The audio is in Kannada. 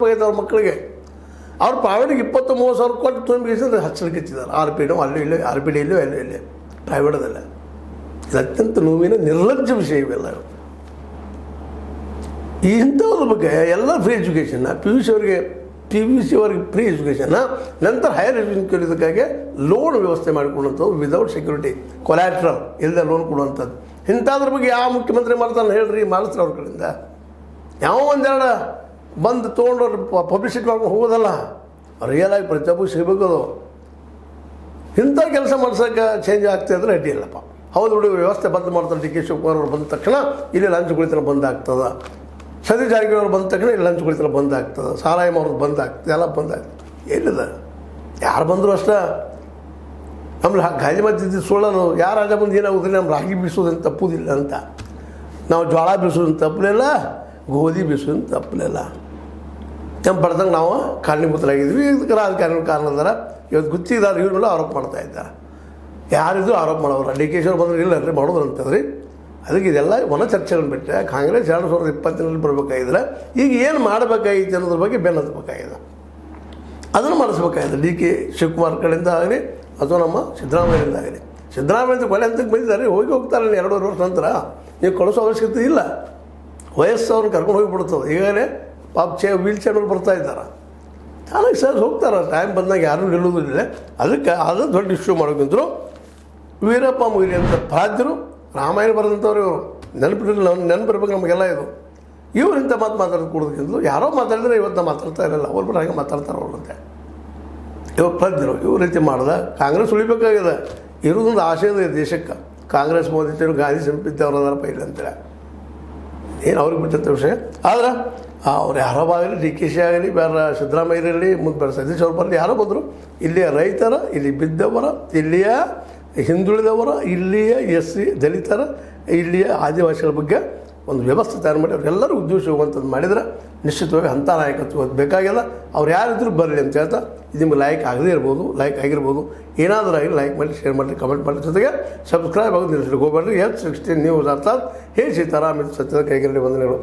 ಅವ್ರ ಮಕ್ಕಳಿಗೆ ಅವ್ರ ಪ್ರೈವೇಟಿಗೆ 20-30 ಸಾವಿರ ಕೊಟ್ಟು ತುಂಬಿಸಿದ್ರೆ ಹಚ್ಚಲಿಕ್ಕೆ ಹಚ್ಚಿದ್ದಾರೆ. RPD ಅಲ್ಲಿ ಇಲ್ಲಿ RPD ಇಲ್ಲೋ ಇಲ್ಲಿ ಪ್ರೈವೇಟದಲ್ಲ. ಇದು ಅತ್ಯಂತ ನೋವಿನ ನಿರ್ಲಜ್ಜ ವಿಷಯ ಇವೆಲ್ಲ. ಇಂಥವ್ರ ಬಗ್ಗೆ ಎಲ್ಲ ಫ್ರೀ ಎಜುಕೇಷನ್ನ PUC ಅವರಿಗೆ ಫ್ರೀ ಎಜುಕೇಷನ್ನ, ನಂತರ ಹೈಯರ್ ಎಜುಕೇಷನ್ ಕಲಿಯೋದಕ್ಕಾಗಿ ಲೋನ್ ವ್ಯವಸ್ಥೆ ಮಾಡಿಕೊಂಡಂಥದ್ದು ವಿದೌಟ್ ಸೆಕ್ಯೂರಿಟಿ ಕೊಲ್ಯಾಟ್ರಲ್ ಇಲ್ಲದೆ ಲೋನ್ ಕೊಡುವಂಥದ್ದು. ಇಂಥದ್ರ ಬಗ್ಗೆ ಯಾವ ಮುಖ್ಯಮಂತ್ರಿ ಮಾಡ್ತಾನೆ ಹೇಳ್ರಿ? ಮಾಡಿಸ್ತಾರೆ ಅವ್ರ ಕಡೆಯಿಂದ. ಯಾವ ಒಂದೆರಡು ಬಂದು ತೊಗೊಂಡವ್ರು ಪಬ್ಲಿಸಿಟಿ ಮಾಡ್ಕೊಂಡು ಹೋಗೋದಲ್ಲ, ರಿಯಲ್ ಆಗಿ ಪ್ರತಿಯೊಬ್ಬರು ಸಿಗಬೇಕು. ಅದು ಇಂಥ ಕೆಲಸ ಮಾಡ್ಸೋಕೆ ಚೇಂಜ್ ಆಗ್ತಾಯಿದ್ರೆ ಅಡ್ಡಿ ಇಲ್ಲಪ್ಪ. ಹೌದು ಬಿಡಿ, ವ್ಯವಸ್ಥೆ ಬಂದ್ ಮಾಡ್ತಾರೆ. DK ಶಿವಕುಮಾರ್ ಅವರು ಬಂದ ತಕ್ಷಣ ಇಲ್ಲಿ ಲಂಚ್ ಕುಳಿತನ ಬಂದ್ ಆಗ್ತದೆ. ಸತೀಶ್ ಜಾರಕಿಹೊಳಿ ಅವರು ಬಂದ ತಕ್ಷಣ ಇಲ್ಲಿ ಲಂಚ್ ಕುಳಿತನ ಬಂದ್ ಆಗ್ತದೆ. ಸಾರಾಯಮ್ ಅವ್ರದ್ದು ಬಂದ್ ಆಗ್ತದೆ, ಎಲ್ಲ ಬಂದ್ ಆಗ್ತದೆ. ಏನಿದೆ, ಯಾರು ಬಂದರೂ ಅಷ್ಟೇ. ನಮ್ಮಲ್ಲಿ ಗಾಳಿ ಮತ್ತಿದ್ದು ಸುಳ್ಳನು ಯಾರು ರಾಜ ಬಂದು ಏನಾಗುತ್ತೆ, ನಮ್ಮ ರಾಗಿ ಬೀಸೋದನ್ನು ತಪ್ಪುದಿಲ್ಲ ಅಂತ. ನಾವು ಜೋಳ ಬೀಸೋದನ್ನು ತಪ್ಪಲಿಲ್ಲ, ಗೋಧಿ ಬೀಸೋದನ್ನು ತಪ್ಪಲಿಲ್ಲ. ನಮ್ಮ ಬಡ್ದಂಗೆ ನಾವು ಕಾರಣೀಭೂತರಾಗಿದ್ವಿ. ಇದಕ್ಕೆ ರಾಜಕಾರಣ ಕಾರಣದಾರ ಇವತ್ತು ಗುತ್ತಿದಾರ ಇವ್ರ ಮೇಲೆ ಆರೋಪ ಮಾಡ್ತಾ ಇದ್ದಾರೆ. ಯಾರಿದ್ರು ಆರೋಪ ಮಾಡೋರು. DK ಬಂದ್ರೆ ಇಲ್ಲ ರೀ ಮಾಡೋದು ಅಂತಂದ್ರಿ. ಅದಕ್ಕೆ ಇದೆಲ್ಲ ಒಣ ಚರ್ಚೆಗಳನ್ನು ಬಿಟ್ಟರೆ ಕಾಂಗ್ರೆಸ್ 2020 ಬರಬೇಕಾಗಿದ್ರೆ ಈಗ ಏನು ಮಾಡಬೇಕಾಗಿತ್ತು ಅನ್ನೋದ್ರ ಬಗ್ಗೆ ಬೆನ್ನು ಹತ್ತಬೇಕಾಗಿದೆ. ಅದನ್ನು ಮಾಡಿಸ್ಬೇಕಾಗಿದೆ. DK ಶಿವಕುಮಾರ್ ಕಡೆಯಿಂದ ಆಗಲಿ ಅಥವಾ ನಮ್ಮ ಸಿದ್ದರಾಮಯ್ಯರಿಂದ ಆಗಲಿ. ಸಿದ್ದರಾಮಯ್ಯ ಕೊಲೆ ಹಂತಕ್ಕೆ ಬಂದಿದ್ದಾರೆ, ಹೋಗ್ತಾರೆ 2.5 ವರ್ಷ ನಂತರ. ನೀವು ಕಳಿಸೋ ಅವಶ್ಯಕತೆ ಇಲ್ಲ. ವಯಸ್ಸು ಅವ್ರನ್ನ ಕರ್ಕೊಂಡು ಹೋಗಿಬಿಡ್ತದೆ. ಈಗಾಗಲೇ ಪಾಪ ವೀಲ್ ಚೇರ್ನಲ್ಲಿ ಬರ್ತಾ ಇದ್ದಾರೆ. ಚೆನ್ನಾಗಿ ಸರ್ ಹೋಗ್ತಾರೆ. ಟೈಮ್ ಬಂದಾಗ ಯಾರೂ ನಿಲ್ಲೋದಿಲ್ಲ. ಅದಕ್ಕೆ ಅದು ದೊಡ್ಡ ಇಶ್ಯೂ ಮಾಡೋಕ್ಕಿಂತರೂ ವೀರಪ್ಪ ಮೊಯ್ಲಿ ಅಂತ ಪ್ರಾಜ್ಯರು ರಾಮಾಯಣ ಬರೆದಂಥವ್ರು ಇವರು. ನೆನಪಿರ್ಬೇಕು ನಮಗೆಲ್ಲ ಇದು. ಇವ್ರು ಇಂಥ ಮಾತಾಡೋದು ಕೊಡೋದಕ್ಕಿಂತಲೂ ಯಾರೋ ಮಾತಾಡಿದ್ರೆ ಇವತ್ತು ಮಾತಾಡ್ತಾ ಇರಲ್ಲ. ಅವ್ರು ಬಿಟ್ಟು ಹಾಗೆ ಮಾತಾಡ್ತಾರೆ ಅವ್ರಂತೆ. ಇವಾಗ ಪ್ರಾಜ್ಯರು ಇವ್ರ ರೀತಿ ಮಾಡಿದ ಕಾಂಗ್ರೆಸ್ ಉಳಿಬೇಕಾಗಿದೆ. ಇರೋದೊಂದು ಆಸೆ ಇದೆ ದೇಶಕ್ಕೆ. ಕಾಂಗ್ರೆಸ್ ಮೋದಿತರು ಗಾಂಧಿ ಸಂಪಿದ್ದವ್ರು ಅದಾರಪ್ಪ ಇಲ್ಲ ಅಂತೇಳಿ ಏನು ಅವ್ರಿಗೆ ಬಿಟ್ಟಂಥ ವಿಷಯ. ಆದ್ರೆ ಅವ್ರು ಯಾರೋ ಆಗಲಿ, DK ಆಗಲಿ, ಬೇರೆ ಸಿದ್ದರಾಮಯ್ಯ ಇರಲಿ, ಮುಂದೆ ಬೇರೆ ಸತೀಶ್ ಅವ್ರು ಬರಲಿ, ಯಾರೋ ಬಂದರು, ಇಲ್ಲಿಯ ರೈತರ, ಇಲ್ಲಿ ಬಿದ್ದವರ, ಇಲ್ಲಿಯ ಹಿಂದುಳಿದವರ, ಇಲ್ಲಿಯ SC ದಲಿತರ, ಇಲ್ಲಿಯ ಆದಿವಾಸಿಗಳ ಬಗ್ಗೆ ಒಂದು ವ್ಯವಸ್ಥೆ ತಯಾರು ಮಾಡಿ ಅವರೆಲ್ಲರೂ ಉದ್ದೇಶ ಹೋಗುವಂಥದ್ದು ಮಾಡಿದರೆ ನಿಶ್ಚಿತವಾಗಿ ಅಂಥ ನಾಯಕತ್ವ ಬೇಕಾಗಿಲ್ಲ. ಅವ್ರು ಯಾರಿದ್ರು ಬರಲಿ ಅಂತ ಹೇಳ್ತಾ, ಇದು ನಿಮ್ಗೆ ಲೈಕ್ ಆಗದೇ ಇರ್ಬೋದು, ಲೈಕ್ ಆಗಿರ್ಬೋದು. ಏನಾದರೂ ಆಗಿ ಲೈಕ್ ಮಾಡಿ, ಶೇರ್ ಮಾಡಿ, ಕಮೆಂಟ್ ಮಾಡಿ, ಜೊತೆಗೆ ಸಬ್ಸ್ಕ್ರೈಬ್ ಆಗೋದು ನಿಲ್ಲಿಸ್ಲಿಕ್ಕೆ ಹೋಗ್ಬೇಡ್ರಿ. H16 ನ್ಯೂಸ್ ಅರ್ಥಾತ್ ಹೇ ಸೀತಾರಾಮ್ ಇದು ಸತ್ಯದ ಕೈಗಿರಲಿ ವಂದನೆಗಳು.